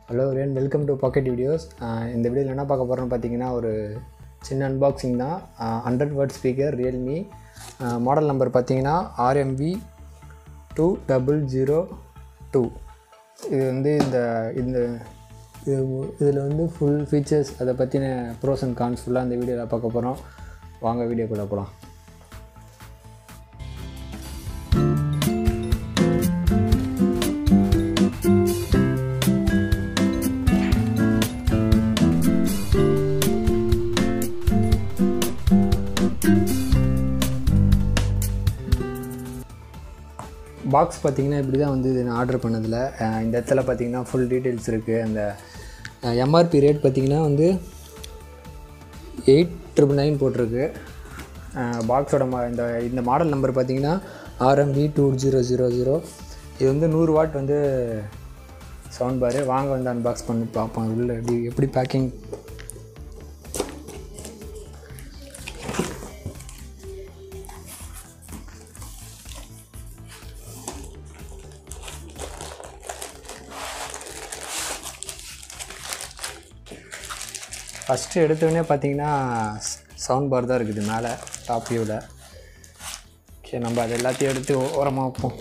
Hello and welcome to Pocket Videos. இந்த வீடியோவில் என்ன பார்க்க போகிறோம்னு பார்த்தீங்கன்னா ஒரு சின்ன அன்பாக்சிங் தான். 100 watt speaker realme model number பார்த்தீங்கன்னா RMV 2002. இது வந்து இதில் வந்து ஃபுல் ஃபீச்சர்ஸ் அதை பற்றின ப்ரோஸ் அண்ட் கான்ஸ் ஃபுல்லாக இந்த வீடியோவில் பார்க்க போகிறோம். வாங்க வீடியோக்குள்ளே போகலாம். பாக்ஸ் பார்த்திங்கன்னா இப்படி தான் வந்து இது நான் ஆர்டர் பண்ணதில் இந்த இடத்துல பார்த்திங்கன்னா ஃபுல் டீட்டெயில்ஸ் இருக்குது. அந்த எம்ஆர்பி ரேட் பார்த்திங்கன்னா வந்து 899 போட்டிருக்கு. பாக்ஸோட இந்த மாடல் நம்பர் பார்த்திங்கன்னா RMV 2000. இது வந்து 100 வாட் வந்து சவுண்ட் பாரு. வாங்க வந்து அன்பாக்ஸ் பண்ணி பார்ப்போம் உள்ள எப்படி பேக்கிங். ஃபஸ்ட்டு எடுத்தோடனே பார்த்தீங்கன்னா சவுண்ட் பார் தான் இருக்குது மேலே டாப் வியூவில். சரி, நம்ம அது எல்லாத்தையும் எடுத்து ஓரமாக வைப்போம்.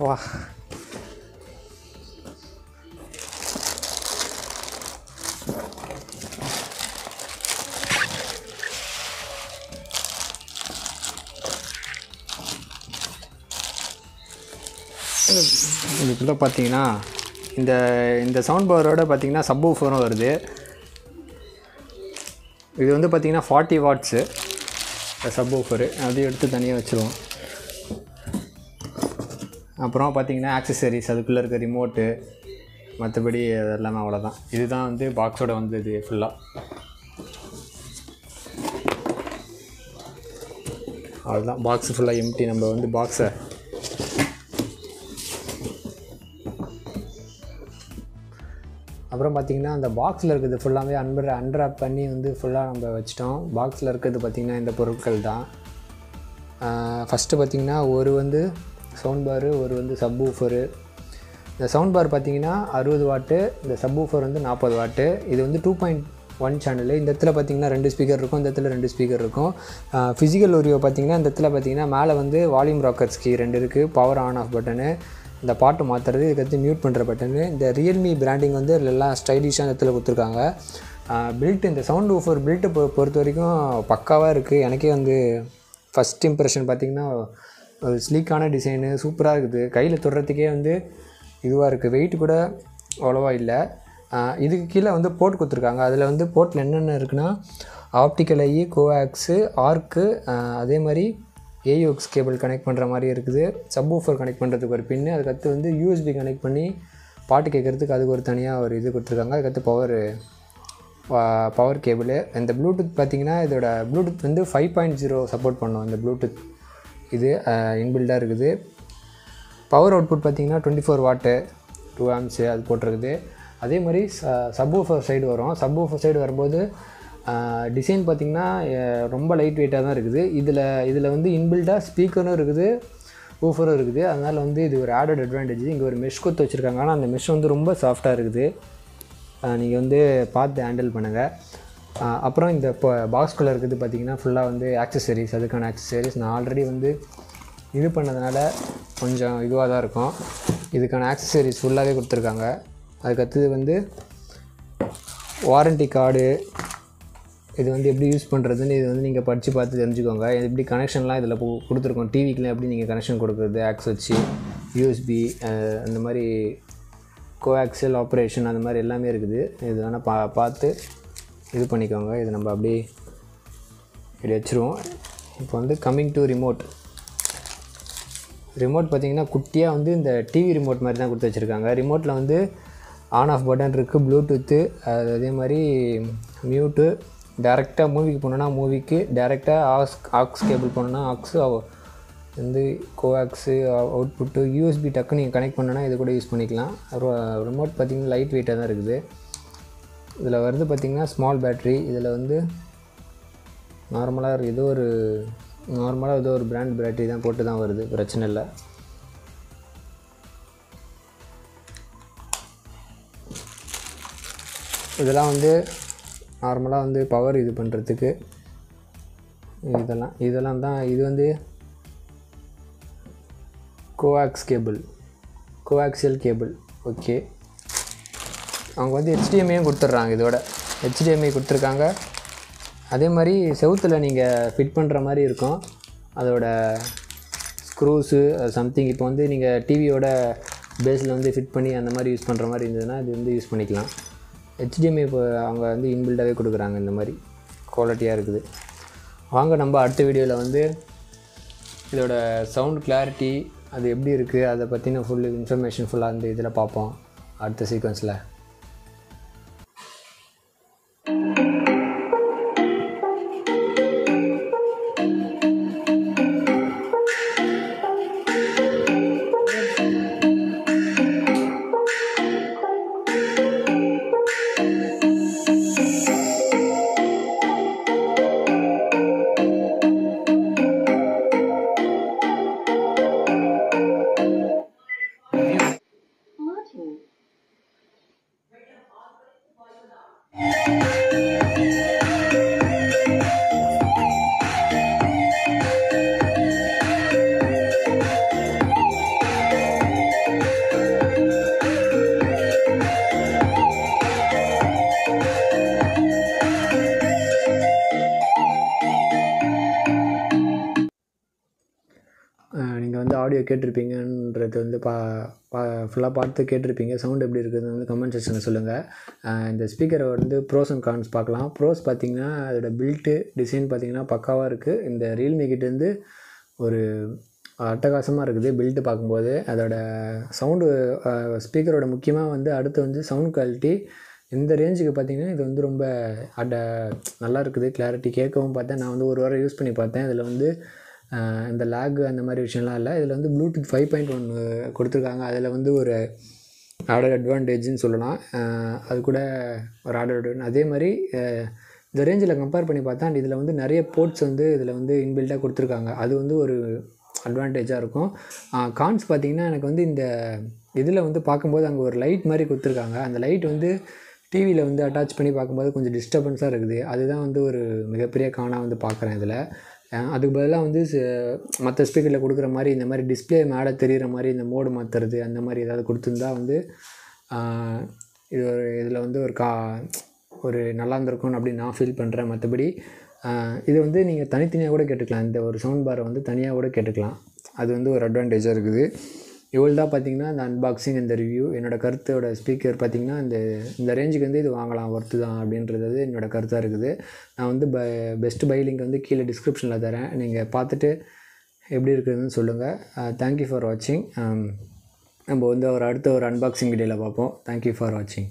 வா, இதுக்குள்ளே பார்த்தீங்கன்னா இந்த சவுண்ட் பாரோட பார்த்தீங்கன்னா சப்வூஃபரும் வருது. இது வந்து பார்த்தீங்கன்னா 40 வாட்ஸு சப்வூஃபரு. அதையும் எடுத்து தனியாக வச்சுருவோம். அப்புறம் பார்த்தீங்கன்னா ஆக்சசரிஸ், அதுக்குள்ளே இருக்க ரிமோட்டு, மற்றபடி அதெல்லாமே அவ்வளோதான். இதுதான் வந்து பாக்ஸோட வந்தது ஃபுல்லாக. அவ்வளோதான், பாக்ஸு ஃபுல்லாக எம்டி. நம்ம வந்து பாக்ஸை அப்புறம் பார்த்திங்கன்னா அந்த பாக்ஸில் இருக்கிறது ஃபுல்லாகவே அன்ராப் பண்ணி வந்து ஃபுல்லாக நம்ம வச்சிட்டோம். பாக்ஸில் இருக்கிறது பார்த்திங்கன்னா இந்த பொருட்கள் தான். ஃபஸ்ட்டு பார்த்திங்கன்னா ஒரு வந்து சவுண்ட் பாரு, ஒரு வந்து சப்வூஃபரு. இந்த சவுண்ட் பார் பார்த்திங்கன்னா 60 வாட்டு, இந்த சப்வூஃபர் வந்து 40 வாட்டு. இது வந்து 2.1 சேனலு. இந்த இடத்துல பார்த்திங்கன்னா 2 ஸ்பீக்கர் இருக்கும், இந்த இடத்துல 2 ஸ்பீக்கர் இருக்கும். ஃபிசிக்கல் ஓரியோ பார்த்திங்கன்னா இந்த இடத்துல பார்த்திங்கன்னா மேலே வந்து வால்யூம் ராக்கர்ஸ் கீ 2 இருக்குது, பவர் ஆன் ஆஃப் பட்டனு, இந்த பாட்டு மாற்றுறது, இதுக்கடுத்து மியூட் பண்ணுற பட்டனு. இந்த realme பிராண்டிங் வந்து எல்லாம் ஸ்டைலிஷாக இந்த இடத்துல கொடுத்துருக்காங்க. பில்ட் இந்த சவுண்ட் ஊஃபர் பில்ட்டை பொறுத்த வரைக்கும் பக்காவாக இருக்குது. எனக்கே வந்து ஃபஸ்ட் இம்ப்ரெஷன் பார்த்திங்கன்னா ஒரு ஸ்லீக்கான டிசைனு சூப்பராக இருக்குது. கையில் தொடுறதுக்கே வந்து இதுவாக இருக்குது. வெயிட் கூட அவ்வளோவா இல்லை. இதுக்கு கீழே வந்து போர்ட் கொடுத்துருக்காங்க. அதில் வந்து போர்ட்டில் என்னென்ன இருக்குன்னா ஆப்டிக்கல் ஐ, கோஆக்ஸு, ஆர்க்கு, அதே மாதிரி AUX கேபிள் கனெக்ட் பண்ணுற மாதிரி இருக்குது. சப்வூஃபர் கனெக்ட் பண்ணுறதுக்கு ஒரு பின்னு, அதுக்கடுத்து வந்து USB கனெக்ட் பண்ணி பாட்டு கேட்குறதுக்கு அதுக்கு ஒரு தனியாக ஒரு இது கொடுத்துருக்காங்க. அதுக்கடுத்து பவர் கேபிள். இந்த ப்ளூடூத் பார்த்திங்கன்னா இதோட ப்ளூடூத் வந்து 5.0 சப்போர்ட் பண்ணோம். இந்த ப்ளூடூத் இது இன்பில்டாக இருக்குது. பவர் அவுட்புட் பார்த்திங்கன்னா 24 வாட்டு 2 ஆம்ஸு அது போட்டிருக்குது. அதே மாதிரி சப்வூஃபர் சைடு வரும். சப்வூஃபர் சைடு வரும்போது டிசைன் பார்த்திங்கன்னா ரொம்ப லைட் வெயிட்டாக தான் இருக்குது. இதில் வந்து இன்பில்டாக ஸ்பீக்கரும் இருக்குது, ஊஃபரும் இருக்குது. அதனால் வந்து இது ஒரு ஆடட் அட்வான்டேஜ். இங்கே ஒரு மெஷ் கொடுத்து வச்சுருக்காங்க. ஆனால் அந்த மெஷ் வந்து ரொம்ப சாஃப்டாக இருக்குது. நீங்கள் வந்து பார்த்து ஹேண்டில் பண்ணுங்கள். அப்புறம் இந்த பாக்ஸ்குள்ளே இருக்குது பார்த்திங்கன்னா ஃபுல்லாக வந்து ஆக்சசரிஸ், அதுக்கான ஆக்சசரிஸ் நான் ஆல்ரெடி வந்து இது பண்ணதுனால கொஞ்சம் இதுவாக தான் இருக்கும். இதுக்கான ஆக்சசரிஸ் ஃபுல்லாகவே கொடுத்துருக்காங்க. அதுக்கடுத்தது வந்து வாரண்டி கார்டு, இது வந்து எப்படி யூஸ் பண்ணுறதுன்னு இது வந்து நீங்கள் படித்து பார்த்து தெரிஞ்சுக்கோங்க. எப்படி கனெக்ஷன்லாம் இதில் கொடுத்துருக்கோம். டிவிக்கெலாம் எப்படி நீங்கள் கனெக்ஷன் கொடுக்குறது, ஆக்ஸ் வச்சு, USB, அந்த மாதிரி கோஆக்சல் ஆப்ரேஷன், அந்த மாதிரி எல்லாமே இருக்குது. இது வேணால் பார்த்து இது பண்ணிக்கோங்க. இது நம்ம அப்படியே இப்படி வச்சுருவோம். இப்போ வந்து கம்மிங் டு ரிமோட் பார்த்திங்கன்னா குட்டியாக வந்து இந்த டிவி ரிமோட் மாதிரி தான் கொடுத்து வச்சுருக்காங்க. ரிமோட்டில் வந்து ஆன் ஆஃப் பட்டன் இருக்குது, ப்ளூடூத்து, அதே மாதிரி மியூட்டு. டேரெக்டாக மூவிக்கு போனோன்னா மூவிக்கு, டேரெக்டாக ஆக்ஸ் கேபிள் போனோன்னா ஆக்ஸு, வந்து கோஆக்ஸு அவுட்புட்டு, USB டக்குன்னு நீங்கள் கனெக்ட் பண்ணோன்னா இது கூட யூஸ் பண்ணிக்கலாம். ரிமோட் பார்த்திங்கன்னா லைட் வெயிட்டாக தான் இருக்குது. இதில் வருது பார்த்திங்கன்னா ஸ்மால் பேட்ரி. இதில் வந்து நார்மலாக ஏதோ ஒரு பிராண்ட் பேட்ரி தான் போட்டு தான் வருது, பிரச்சனை இல்லை. இதெல்லாம் வந்து நார்மலாக வந்து பவர் இது பண்ணுறதுக்கு இதெல்லாம் தான். இது வந்து கோஆக்சியல் கேபிள். ஓகே, அவங்க வந்து HDMI கொடுத்துட்றாங்க. இதோட HDMI கொடுத்துருக்காங்க. அதே மாதிரி செவுத்தில் நீங்கள் ஃபிட் பண்ணுற மாதிரி இருக்கும். அதோட ஸ்க்ரூஸு சம்திங் இப்போ வந்து நீங்கள் டிவியோட பேஸில் வந்து ஃபிட் பண்ணி அந்த மாதிரி யூஸ் பண்ணுற மாதிரி இருந்ததுன்னா இது வந்து யூஸ் பண்ணிக்கலாம். HDMI இப்போ அவங்க வந்து இன்பில்டாகவே கொடுக்குறாங்க. இந்த மாதிரி குவாலிட்டியாக இருக்குது. வாங்க நம்ம அடுத்த வீடியோவில் வந்து இதோட சவுண்ட் கிளாரிட்டி அது எப்படி இருக்குது அதை பற்றின ஃபுல் இன்ஃபர்மேஷன் ஃபுல்லாக இந்த இதில் பார்ப்போம் அடுத்த சீக்வன்ஸில். நீங்கள் வந்து ஆடியோ கேட்டிருப்பீங்கன்றது வந்து ஃபுல்லாக பார்த்து கேட்டிருப்பீங்க. சவுண்ட் எப்படி இருக்குதுன்னு வந்து கமெண்ட் செக்ஷனில் சொல்லுங்கள். இந்த ஸ்பீக்கரை வந்து ப்ரோஸ் அண்ட் கான்ஸ் பார்க்கலாம். ப்ரோஸ் பார்த்திங்கன்னா அதோட பில்ட்டு டிசைன் பார்த்திங்கன்னா பக்காவாக இருக்குது. இந்த ரியல்மி கிட்டேருந்து ஒரு அட்டகாசமாக இருக்குது பில்ட்டு பார்க்கும்போது. அதோட சவுண்டு ஸ்பீக்கரோட முக்கியமாக வந்து அடுத்து வந்து சவுண்ட் குவாலிட்டி இந்த ரேஞ்சுக்கு பார்த்திங்கன்னா இது வந்து ரொம்ப நல்லா இருக்குது. கிளாரிட்டி கேட்கவும் பார்த்தேன். நான் வந்து ஒரு வாரம் யூஸ் பண்ணி பார்த்தேன். இதில் வந்து இந்த லேக் அந்த மாதிரி விஷயம்லாம் இல்லை. இதில் வந்து ப்ளூடூத் 5.1 கொடுத்துருக்காங்க. அதில் வந்து ஒரு ஆடட் அட்வான்டேஜ்னு சொல்லலாம். அது கூட ஒரு ஆடட். அதே மாதிரி இந்த ரேஞ்சில் கம்பேர் பண்ணி பார்த்தா இதில் வந்து நிறைய போர்ட்ஸ் வந்து இதில் வந்து இன்பில்ட்டாக கொடுத்துருக்காங்க. அது வந்து ஒரு அட்வான்டேஜாக இருக்கும். கான்ஸ் பார்த்திங்கன்னா எனக்கு வந்து இந்த இதில் வந்து பார்க்கும்போது அங்கே ஒரு லைட் மாதிரி கொடுத்துருக்காங்க. அந்த லைட் வந்து டிவியில் வந்து அட்டாச் பண்ணி பார்க்கும்போது கொஞ்சம் டிஸ்டர்பன்ஸாக இருக்குது. அதுதான் வந்து ஒரு மிகப்பெரிய காணாக வந்து பார்க்குறேன் இதில். அதுக்கு பதிலாக வந்து மற்ற ஸ்பீக்கரில் கொடுக்குற மாதிரி இந்த மாதிரி டிஸ்பிளே மேலே தெரிகிற மாதிரி இந்த மோடு மாற்றுறது அந்த மாதிரி ஏதாவது கொடுத்துருந்தா வந்து இதில் வந்து ஒரு நல்லா இருந்திருக்கும்னு அப்படின்னு நான் ஃபீல் பண்ணுறேன். மற்றபடி இது வந்து நீங்கள் தனித்தனியாக கூட கேட்டுக்கலாம். இந்த ஒரு சவுண்ட் பாரை வந்து தனியாக கூட கேட்டுக்கலாம். அது வந்து ஒரு அட்வான்டேஜாக இருக்குது. இவ்வளோ தான் பார்த்திங்கன்னா இந்த அன்பாக்சிங், இந்த ரிவ்யூ. என்னோடய கருத்தோட ஸ்பீக்கர் பார்த்திங்கன்னா இந்த ரேஞ்சுக்கு வந்து இது வாங்கலாம், ஒர்த்து தான் அப்படின்றது என்னோடய கருத்தாக இருக்குது. நான் வந்து பெஸ்ட் பை லிங்க் வந்து கீழே டிஸ்கிரிப்ஷனில் தரேன். நீங்கள் பார்த்துட்டு எப்படி இருக்குதுன்னு சொல்லுங்கள். தேங்க்யூ ஃபார் வாட்சிங். நம்ம வந்து அடுத்த ஒரு அன்பாக்சிங் வீடியோவில் பார்ப்போம். தேங்க்யூ ஃபார் வாட்சிங்.